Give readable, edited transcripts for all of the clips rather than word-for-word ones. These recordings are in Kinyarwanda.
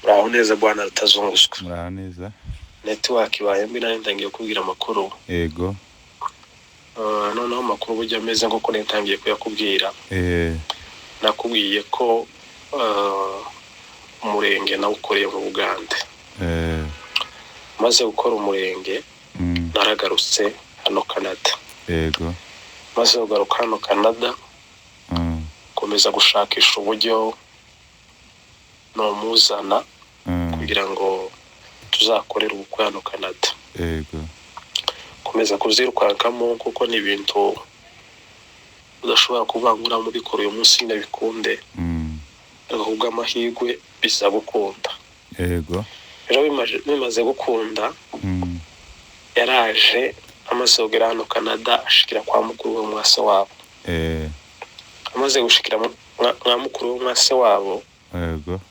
Muraho neza bwana Rutazunguzwa. Muraho neza. Network ibaye mbi nari ntangiye kubwira amakuru. Yego. Noneho amakuru burya ameze nk'uko ntangiye kuyakubwira. Nakubwiye ko umurenge nawukoreye mu Bugande. Maze gukora umurenge naragarutse hano Canada. Yego. Maze kugaruka hano Canada komeza gushakisha uburyo nomuzana kugira ngo tuzakorera ubukwe hano Canada. Yego. Komeza kuzirukankamo kuko ni ibintu udashobora kuvangura mu bikoro uyu munsi nabikunde. Ahubwo amahirwe bisa gukunda. Yego. Rero bimaze gukunda yaraje amaze kugera hano Canada ashikira kwa mukuru w'umwase wabo. Amaze gushikira mwa mukuru w'umwase wabo. Yego.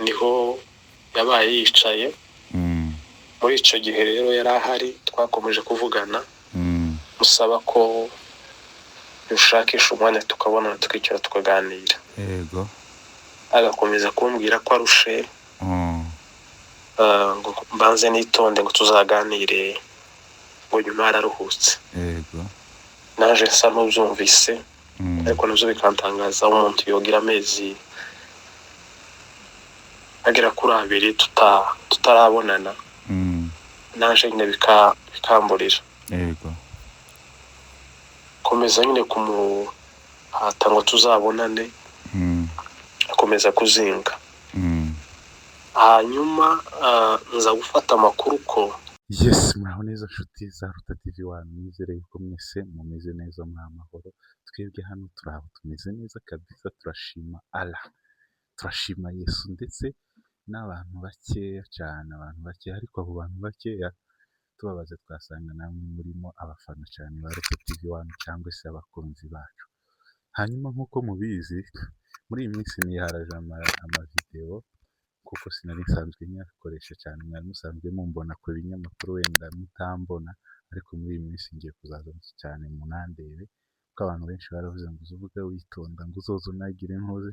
Niho yabaye yicaye. Muri ico gihe rero yarahari twakomeje kuvugana. Musaba ko dushakisha umwanya tukabona tukicara tukaganira. Yego. Agakomeza kumbwira ko arushe. Ngo mbanze nitonde ngo tuzaganire ngo nyuma araruhutse. Yego. Naje nsa n'ubyumvise ariko navyo bikantangaza umuntu yogira amezi agera kuri 2 tutarabonana. Naje nyine bikamburira. Yego. Komeza nyine kumuhata ngo tuzabonane. Akomeza kuzinga. Hanyuma nza gufata amakuru ko Yes, muraho neza nshuti za Ruta TV One. Nizereye ko mwese mumeze neza muri amahoro. Twebwe hano turaho tumeze neza kabisa, turashima Allah. Turashima Yesu ndetse n'abantu bakeya cyane, abantu bakeya, ariko abo bantu bakeya tubabaze twasanga namwe murimo abafana cyane ba Ruta TV One cyangwa se abakunzi bacu. Hanyuma nk'uko mubizi muri iyi minsi niharaje amavideo kuko sinari nsanzwe nyakoresha cyane, mwari musanzwe mumbona ku binyamakuru wenda mutambona, ariko muri iyi minsi ngiye kuzaza cyane munandebe kuko abantu benshi baravuze ngo uzuvuga witonda, ngo uzoza unagire inkozi,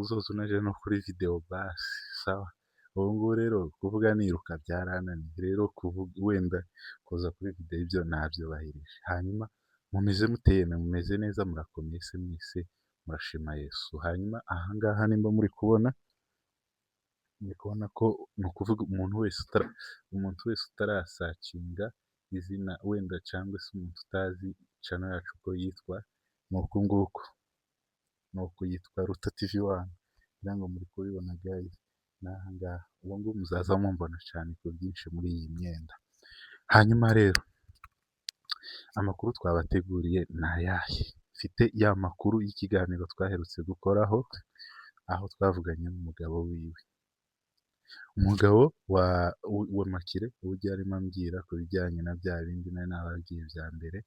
uzoza unaje no kuri video basi. Sawa, ubu ngubu rero kuvuga niruka byarananiye, rero kuvuga wenda kuza kuri video ibyo nabyubahirije. Hanyuma mumeze muteye, mumeze neza, murakomeye se mwese, murashima Yesu. Hanyuma ahangaha nimba muri kubona ko ni ukuvuga umuntu wese utarasacinga izina wenda cyangwa se umuntu utazi channel yacu ko yitwa nuko nguko, nuko yitwa Ruta TV One. Ngira ngo muri kubibona guys, nahangaha ubu ngubu muzaza mumbona cyane ku byinshi muri iyi myenda. Hanyuma rero amakuru twabateguriye ni ayahe? Mfite ya makuru y'ikiganiro twaherutse gukoraho, aho twavuganye n'umugabo wiwe, umugabo wa Makire, uburyo arimo ambwira ku bijyanye na bya bindi nari nababwiye bya mbere.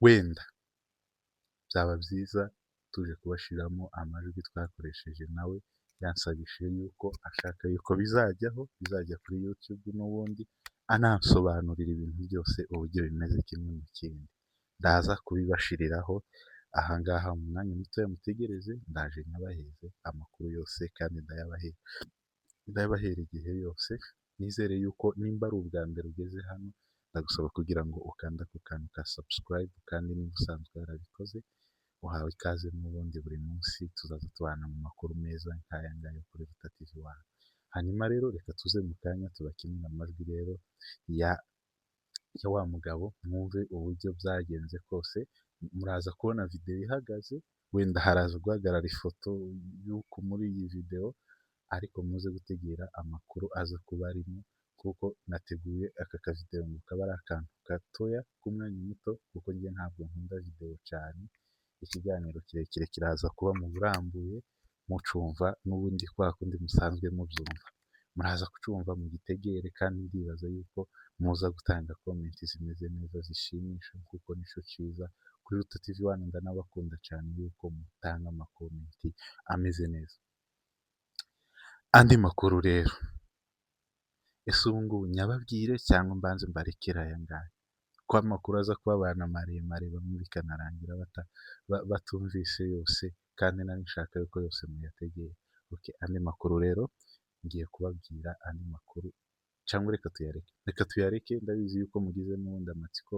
Wenda byaba byiza tuje kubashiramo amajwi twakoresheje, nawe yansabishije yuko ashaka yuko bizajya kuri YouTube n'ubundi anansobanurira ibintu byose uburyo bimeze kimwe mu kindi. Ndaza kubibashiriraho ahangaha mu mwanya muto, mutegereze, ndaje nyabaheze amakuru yose kandi ndayabahera igihe yose. Nizere yuko nimba ari ubwa mbere ugeze hano, ndagusaba kugira ngo ukanda ku kantu ka subscribe, kandi niba usanzwe yarabikoze uhawe ikaze n'ubundi buri munsi tuzaza tubana mu makuru meza nk'aya ngaya kuri Ruta TV One. Hanyuma rero reka tuze mu kanya tubakinira amajwi rero ya wa mugabo, mwumve uburyo byagenze kose. Muraza kubona video ihagaze, wenda haraza guhagarara ifoto y'uko muri iyi video, ariko muze gutegera amakuru aza kuba arimo, kuko nateguye aka kavideo ngo kaba ari akantu gatoya k'umwanya muto, kuko njye ntabwo nkunda video cyane. Ikiganiro kirekire kiraza kuba mu burambuye mucumva n'ubundi kwa kundi musanzwe mubyumva, muraza kucumva mu gitegere, kandi ndibaza yuko muza gutanga comment zimeze neza zishimisha, kuko nico ciza kuri Ruta TV One. Ndanabakunda cyane yuko mutanga amakomenti ameze neza. Andi makuru rero, ese ubu ngubu nyababwire cyangwa mbanze mbarekera aya ngaya? Ko amakuru aza kuba abantu maremare bamwe bikanarangira batumvise yose, kandi nari nshaka yuko yose muyategera. Okay, andi makuru rero ngiye kubabwira andi makuru cyangwa reka tuyareke ndabizi yuko mugize n'ubundi amatsiko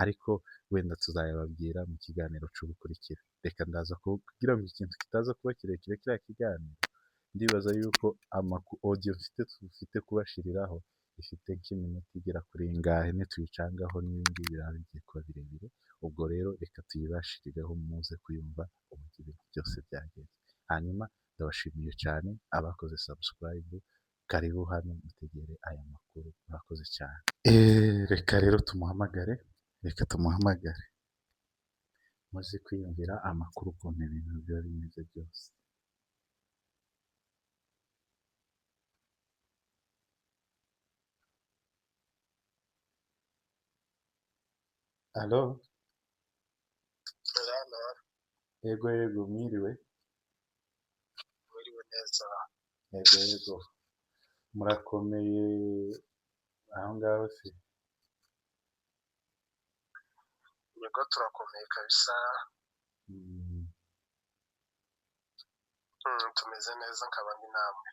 ariko wenda tuzayababwira mu kiganiro cy'ubukurikira. Reka ndaza kugira ngo ikintu kitaza kuba kirekire kiriya kiganiro, ndibaza yuko audio mfite kubashiriraho ifite nk'iminota igera kuri ingahe, nituyicangaho n'ibindi biraba bigiye kuba birebire, ubwo rero reka tuyibashirireho muze kuyumva uburyo ibintu byose byagenze. Hanyuma ndabashimiye cyane abakoze subscribe, karibu hano mutegere aya makuru, murakoze cyane. Reka rero tumuhamagare muze kwiyumvira amakuru ukuntu ibintu biba bimeze byose. Alo? Yego mwiriwe. Mwiriwe neza. Yego murakomeye aho ngaho se? Yego turakomeye kabisa. Tumeze neza nk'abandi namwe.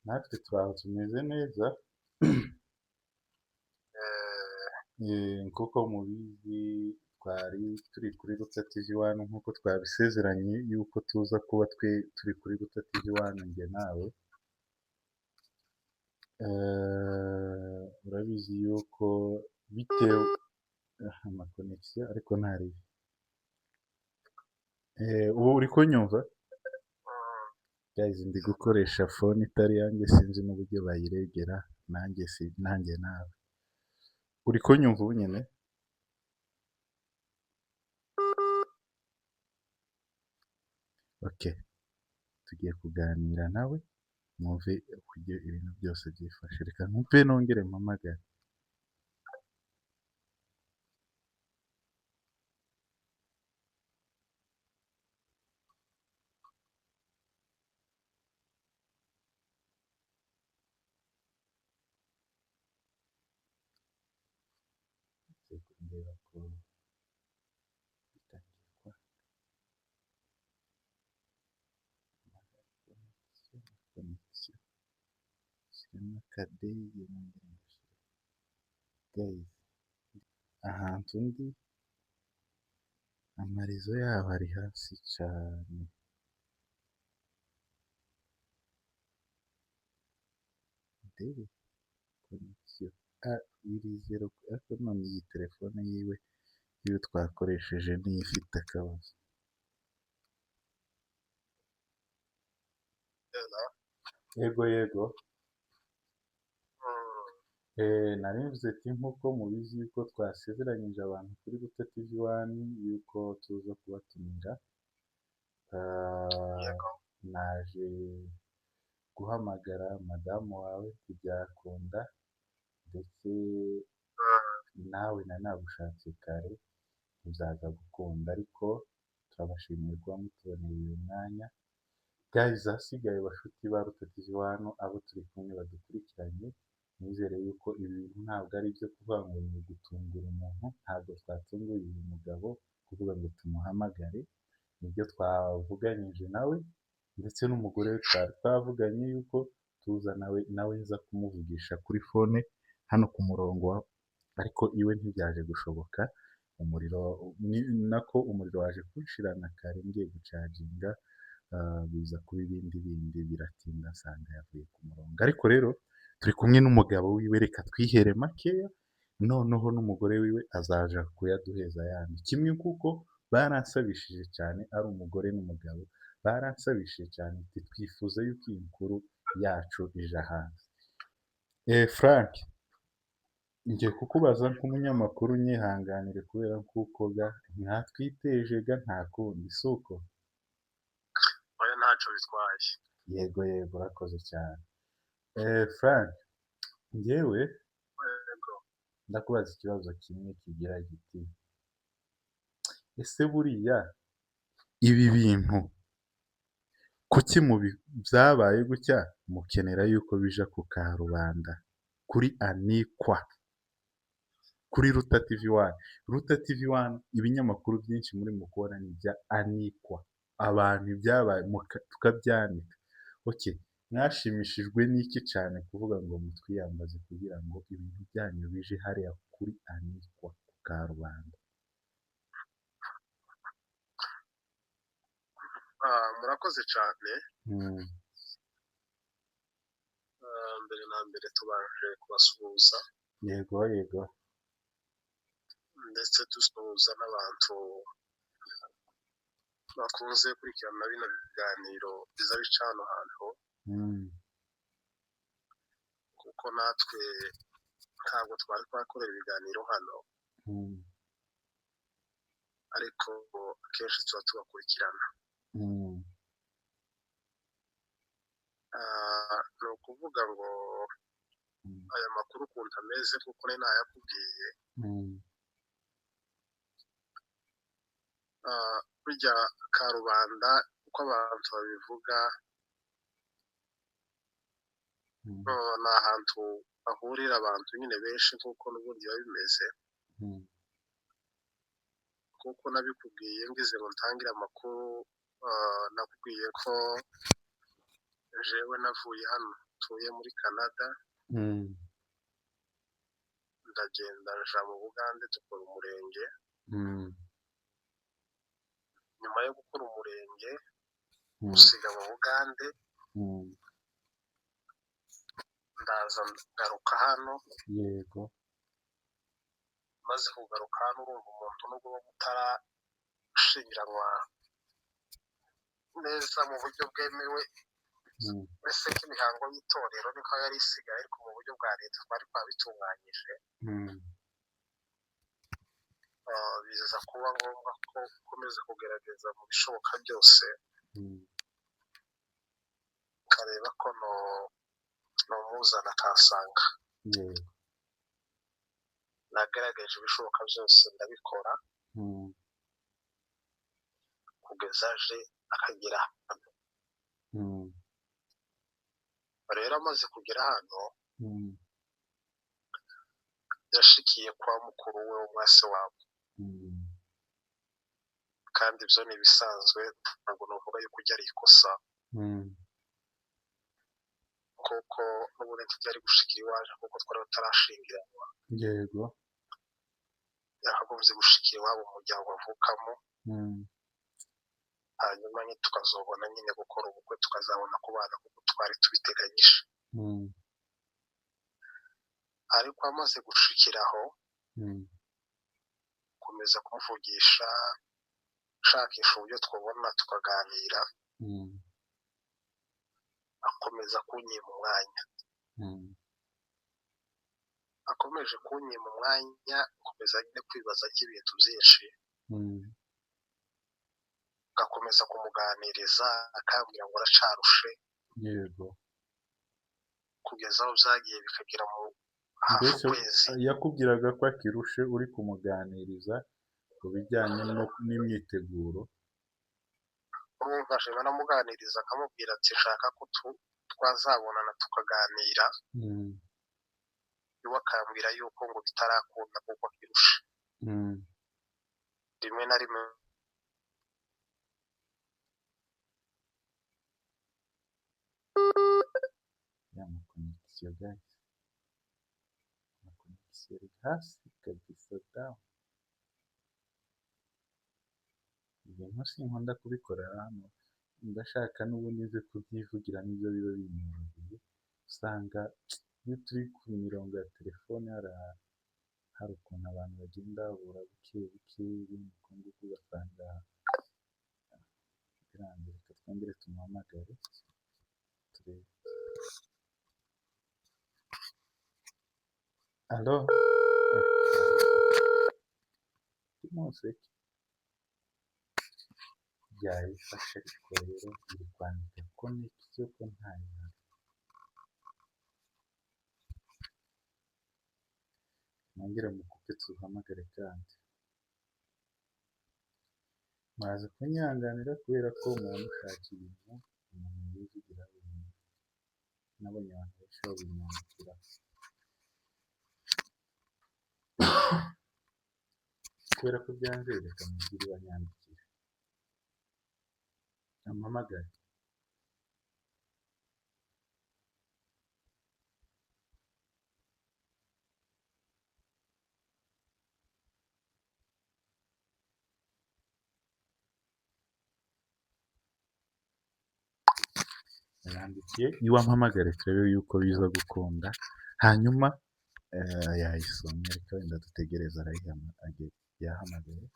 Natwe turaho tumeze neza. Nk'uko mubizi twari turi kuri Ruta TV One nk'uko twabisezeranye yuko tuza kuba turi kuri Ruta TV One njye nawe. Urabizi yuko bitewe amakonegisiyo ariko ntaribi. Ubu uri kunyumva? Guys, ndi gukoresha phone itari yanjye, sinzi n'uburyo bayiregera, nanjye nawe. Uri kunyumva ubu nyine? Okay, tugiye kuganira nawe mwumve uburyo ibintu byose byifashe. Reka nkumve nongere mpamagare. Ndeba ko bitangirwa connection shyiramo akadeyi guys, ahantu ndi amarizo yabo ari hasi cyane. Ndebe connection iri zero, ariko none iyi telefone yiwe iyo twakoresheje niyo ifite akabazo. Yego nari mvuze ati nk'uko mubizi yuko twasezeranyije abantu kuri Ruta TV One yuko tuza kubatumira. Naje guhamagara madamu wawe kubyakunda, ndetse nawe nagushatse kare uzaza gukunda, ariko turabashimiye kuba mutuboneye uyu mwanya. Guys, hasigaye bashuti ba Ruta TV One abo turi kumwe badukurikiranye, nizere yuko ibintu ntabwo ari byo kuvuga ngo ni ugutungura umuntu. Ntabwo twatunguye uyu mugabo kuvuga ngo tumuhamagare, nibyo twavuganyije nawe, ndetse n'umugore we twari twavuganye yuko tuza nawe nza kumuvugisha kuri phone hano ku murongo, ariko iwe ntibyaje gushoboka. Umuriro waje kunshirana kare ngiye gucaginga, biza kuba ibindi biratinda nsanga yavuye ku murongo. Ariko rero turi kumwe n'umugabo wiwe, reka twihere makeya, noneho n'umugore wiwe azaja kuyaduheza yandi. Kimwe kuko baransabishije cyane, ari umugore n'umugabo baransabishije cyane, twifuza yuko iyi nkuru yacu ija hanze. Frank, ngiye kukubaza nk'umunyamakuru, nyihanganire kubera kuko mwatwiteje nta kundi suko. Oya ntacyo bitwaye. Yego urakoze cyane. Frank, njyewe ndakubaza ikibazo kimwe kigira giti: ese buriya ibi bintu kuki byabaye gutya mukenera yuko bija ku karubanda kuri Anikwa, kuri Ruta TV One? Ruta TV One ibinyamakuru byinshi muri mukubona ni bya Anikwa, abantu ibyabaye tukabyanika. Okay, mwashimishijwe n'iki cyane kuvuga ngo mutwiyambaze kugira ngo ibintu byanyu bije hariya kuri Anikwa ku Karubanda? murakoze cyane. Mm, mbere na mbere tubanje kubasuhuza yego yego. ndetse dusuhuza n'abantu bakunze kurikirana bino biganiro biza bica hano hantu, Mm, kuko natwe ntabwo twari twakorera ibiganiro hano, mm, ariko akenshi tuba tubakurikirana. mm, ni ukuvuga ngo mm, aya makuru ukuntu ameze kuko nari nayakubwiye, mm, burya Karubanda uko abantu babivuga mm, ni ahantu hahurira abantu nyine benshi nk'uko n'ubundi biba bimeze, mm, kuko nabikubwiye ngize ngo ntangire amakuru. Nakubwiye ko jewe navuye hano ntuye muri Canada, mm, ndagenda nja mu Bugande dukora umurenge. mm, Nyuma yo gukora umurenge mm, usiga mu Bugande, mm, ndaza ngaruka hano. yego. Maze kugaruka hano urumva umuntu nubwo mutarashingiranwa neza mu buryo bwemewe, Mm, mbese nk'imihango y'itorero niko yari isigaye, ariko mu buryo bwa leta twari twabitunganyije. mm, biza kuba ngombwa ko ukomeza kugerageza mu bishoboka byose mm, ukareba ko nomuzana akansanga. yego. Nagaragaje ibishoboka byose ndabikora Mm, kugeza aje akagera hano. mm, Rero amaze kugera hano mm, yashikiye kwa mukuru we w'umwase wabo, mm, kandi ibyo ni ibisanzwe, ntabwo navuga yuko ujya ari ikosa, mm, kuko n'ubundi ntitujya gushikira iwaje kuko twari tutarashingiranwa. yego. yakagombye gushikira iwabo mu muryango avukamo, Mm, hanyuma tukazobona nyine gukora ubukwe, tukazabona kubana kuko twari tubiteganyije. mm, ariko amaze gushikiraho mm, komeza kumuvugisha, nshakisha uburyo twabona tukaganira, mm, akomeza kunyima umwanya. mm, akomeje kunyima umwanya, akomeza nyine kwibaza ibintu byinshi, mm, agakomeza kumuganiriza akambwira ngo aracarushe, yego. kugeza aho byagiye bikagera mu hafi Mbese ukwezi. yakubwiraga ko akirushe uri kumuganiriza ku bijyanye n'imyiteguro? urumva je banamuganiriza akamubwira ati shaka ko twazabonana tukaganira, Mm, iwe akambwira yuko ngo bitarakunda kuko akirusha. mm, rimwe na rimwe ya makonegisiyo guys, amakonegisiyo ari hasi kabisa dawa. ibintu sinkunda kubikorera hano, ndashaka n'ubundi nze kubyivugira n'ibyo biba binyoroheye. Usanga iyo turi ku mirongo ya telefone hari ukuntu abantu bagenda babura buke buke ibintu uko nguko, ugasanga birangiye. Reka twongere tumuhamagare turebe. Alo, umuseke byayifashe, ariko rero iri kwandika ko n'icyo ko ntayo. nongere mukupe tuhamagare kandi mwaza kunyihanganira kubera ko umuntu ushaka ibintu umuntu yivugira ibintu, nabonye abantu benshi babinyandikira kubera ko byanze, reka mugire banyandikira ampamagare. yandikiye iwampamagare turebe yuko biza gukunda, hanyuma yayisomye, reka wenda dutegereza yahamagaye.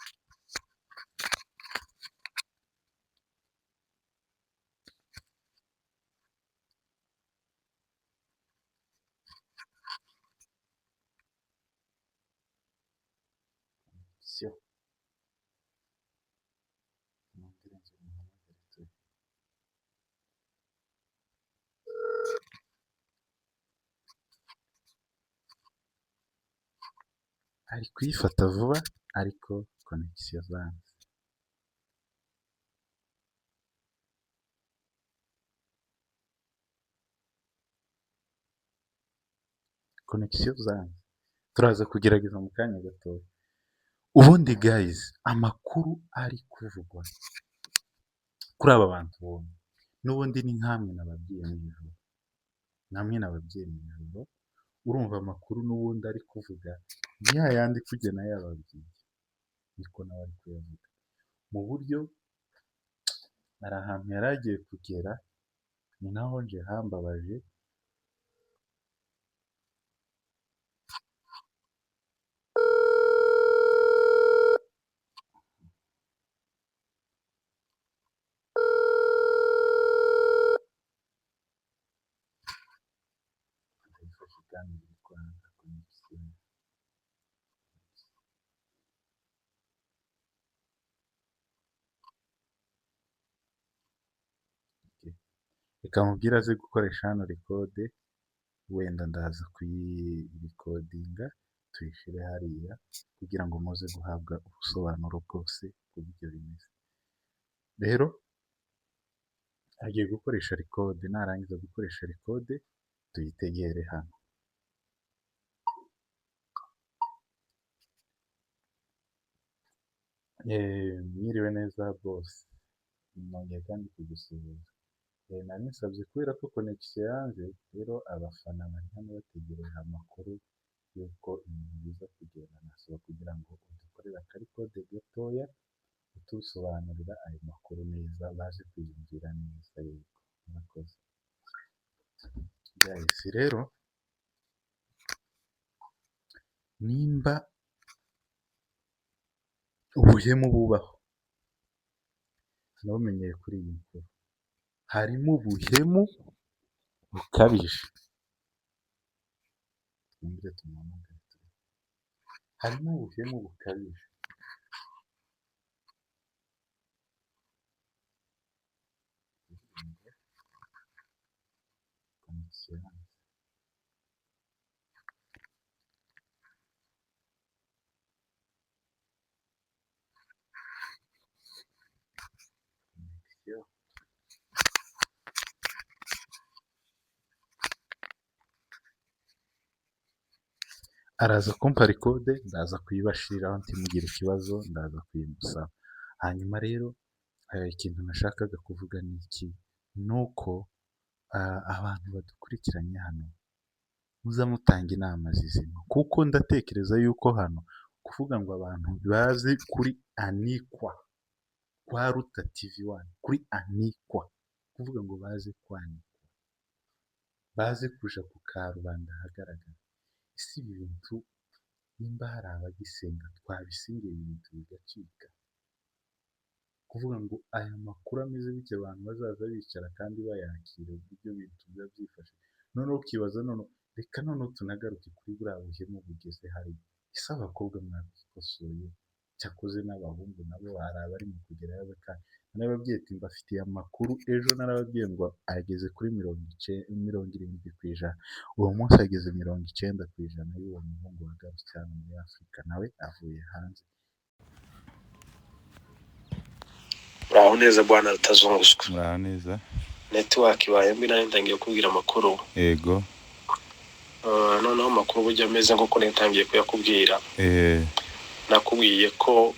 Ari kuyifata vuba ariko connection zanze. Turaza kugerageza mu kanya gatoya. Ubundi guys, amakuru ari kuvugwa kuri aba bantu bombi n'ubundi ni nkamwe nababwiye mw'ijoro, urumva amakuru n'ubundi ari kuvuga ni yayandi kugena yababwiye, niko nawe ari kuyavuga mu buryo hari ahantu yari agiye kugera, ni naho nje hambabaje. Reka mubwire aze gukoresha hano rekode, wenda ndaza kuyirikodinga tuyishyire hariya kugira ngo muze guhabwa ubusobanuro bwose bw'uburyo bimeze. Rero agiye gukoresha rekode, narangiza gukoresha rekode tuyitegere hano. Mwiriwe neza boss, nongeye kandi kugusuhuza. Nari nisabye kubera ko connection yanze, rero abafana bari hano bategereje amakuru y'uko ibintu biza kugenda, nasaba kugira ngo udukorere akarikode gatoya utusobanurira ayo makuru neza, baje kwiyumvira neza. Yego murakoze guys. Rero nimba ubuhemu bubaho, nabumenyeye kuri iyi nkuru, harimo ubuhemu bukabije. Harimo ubuhemu bukabije. Araza kumpa rekode, ndaza kuyibashiriraho ntimugire ikibazo, ndaza kuyimusaba. Hanyuma rero ikintu nashakaga kuvuga ni iki, nuko abantu badukurikiranye hano muza mutanga inama zizima, kuko ndatekereza yuko hano kuvuga ngo abantu baze kuri Anikwa kwa Ruta TV1, kuri Anikwa kuvuga ngo baze kwanikwa, baze kuja ku karubanda hagaragara. Isi ibi bintu nimba hari abagisenga twabisengera ibintu bigacika, kuvuga ngo aya makuru ameze bityo abantu bazaza bicara kandi bayakira uburyo bintu biba byifashe. Noneho ukibaza, reka noneho tunagaruke kuri buriya buhemu bugeze hari. Ese abakobwa mwabikosoye, cyakoze n'abahungu nabo hari abari mu kugerayo bakanga. Narababwiye ati mbafitiye amakuru, ejo narababwiye ngo ageze kuri 70%, uwo munsi ageze 90% y'uwo muhungu wagarutse hano muri Afurika, nawe avuye hanze. Muraho neza bwana Rutazunguzwa. Muraho neza. Network ibaye mbi, nari ntangiye kubwira amakuru. Yego. Noneho amakuru burya ameze nk'uko nitangiye kuyakubwira. Nakubwiye ko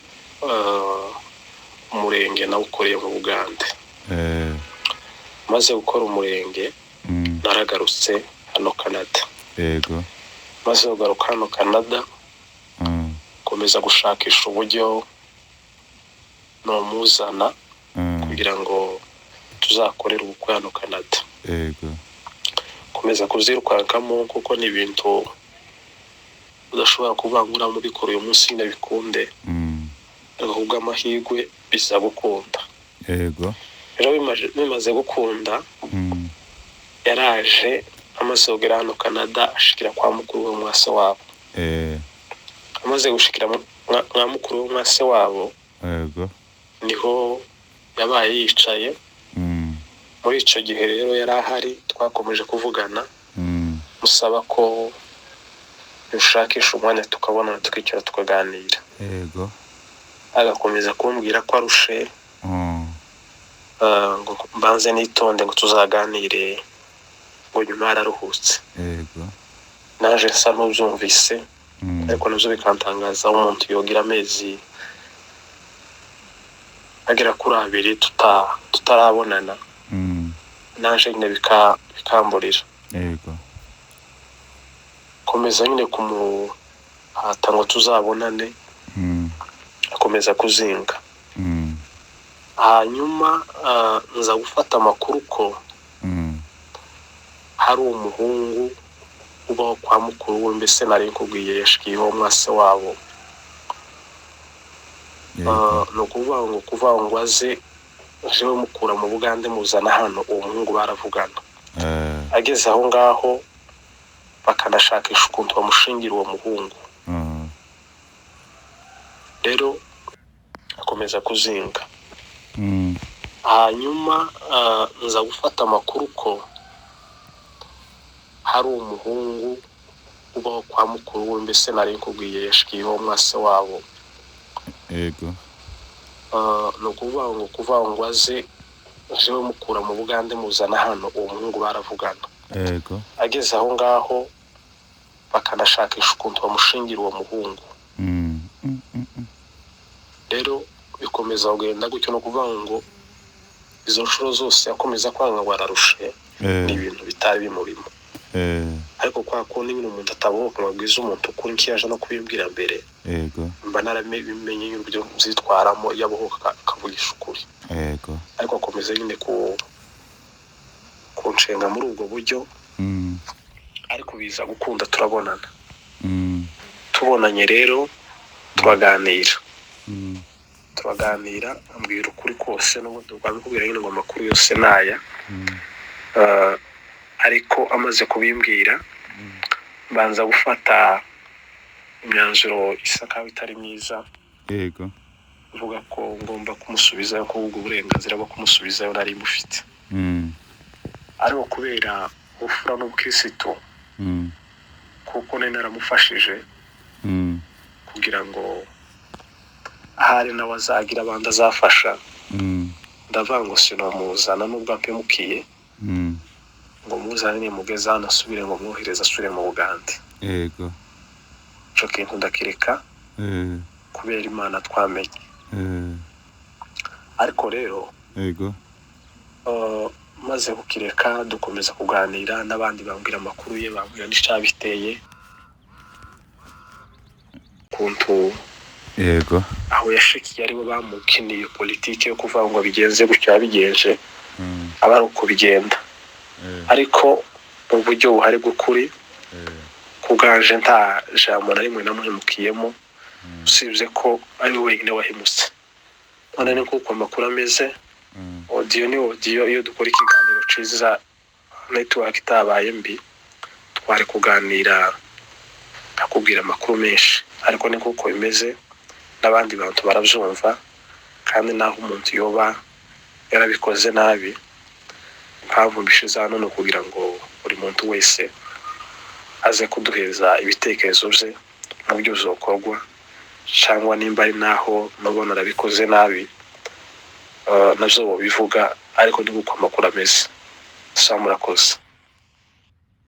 umurenge nawukoreye mu Bugande. Maze gukora umurenge naragarutse hano Canada. Yego. Maze kugaruka hano Canada, komeza gushakisha uburyo nomuzana kugira ngo tuzakorera ubukwe hano Canada. yego komeza kuzirukankamo kuko ni ibintu udashobora kuvangura mu bikora uyu munsi nyine bikunde ahubwo amahirwe biza gukunda. yego Rero bimaze gukunda yaraje amaze kugera hano Canada ashikira kwa mukuru we mwase wabo. Amaze gushikira mwa mukuru we mwase wabo, yego niho yabaye yicaye. Muri ico gihe rero yari ahari, twakomeje kuvugana musaba ko ushakisha umwanya tukabona tukicara tukaganira. yego Agakomeza kumbwira ko arushe ngo mbanze nitonde ngo tuzaganire ngo nyuma yararuhutse. yego Naje nsa n'ubyumvise ariko navyo bikantangaza umuntu yogira amezi agera kuri 2 tutarabonana. Naje nyine bikamburira. yego Komeza nyine kumuhata ngo tuzabonane, akomeza kuzinga. Hanyuma nza gufata amakuru ko hari umuhungu ubaho kwa mukuru we, mbese nari nkubwiye yashikiyeho mwase wabo. No kuvuga ngo aze jewe mukura mu Bugande muzana hano, uwo muhungu baravugana. Ageze aho ngaho bakanashakisha ukuntu bamushingira uwo muhungu. Rero akomeza kuzinga. Hanyuma nza gufata amakuru ko hari umuhungu ubaho kwa mukuru we, mbese nari nkubwiye yashikiyeho mwase wabo. yego No kuvuga ngo aze jewe mukura mu Bugande muzana hano, uwo muhungu baravugana. yego Ageze aho ngaho bakanashakisha ukuntu bamushingira uwo muhungu. Rero bikomeza kugenda gutyo, no kuvuga ngo izo nshuro zose yakomeza kwanga ngo ararushe, ni ibintu bitari bimurimo. Ariko kwa kundi nyine umuntu atabohoka ngo abwize umuntu ukuri nkiyaje no kubimbwira mbere, yego mba narabimenye uburyo byitwaramo yabohoka akavugisha ukuri. yego Ariko akomeza nyine kunshenga muri ubwo buryo. Ariko biza gukunda turabonana. Tubonanye rero turaganira. Ambwira ukuri kose, n'ubundi bwabikubwira nyine ngo amakuru yose naya. Ariko amaze kubimbwira banza gufata imyanzuro isa kaho itari myiza. yego Uvuga ko ngomba kumusubizayo, ko ubwo uburenganzira bwo kumusubizayo nari mufite. Ariko kubera ufura n'ubukristo, kuko nari naramufashije kugira ngo ahari nawe azagira abandi azafasha, ndavuga ngo sinomuzana n'ubwo ampemukiye, ngo muzane mugeza hano asubire ngo mwohereze asubire mu Bugande. yego Ico kintu ndakireka kubera Imana twamenye. Ariko rero yego maze kukireka dukomeza kuganira, n'abandi bambwira amakuru ye, bambwira n'icabiteye kuntu yego aho yashikiye aribo bamukiniye politike yo kuvuga ngo bigenze gutya yabigenje, aba ari uko bigenda. Ariko mu buryo buhari bw'ukuri kuganje nta jambo na rimwe namuhemukiyemo, usibye ko ari we wenyine wahemutse. None ni kuko amakuru ameze, audio iyo dukora ikiganiro ciza network itabaye mbi, twari kuganira akubwira amakuru menshi. Ariko ni kuko bimeze, n'abandi bantu baravyumva, kandi naho umuntu yoba yarabikoze nabi, mpamvu mbishize hano no kugira ngo buri muntu wese aze kuduheza ibitekerezo bye n'uburyo uzokorwa, cyangwa nimba ari naho nabona arabikoze nabi, navyo bivuga. Ariko ni kuko amakuru ameze. Murakoze.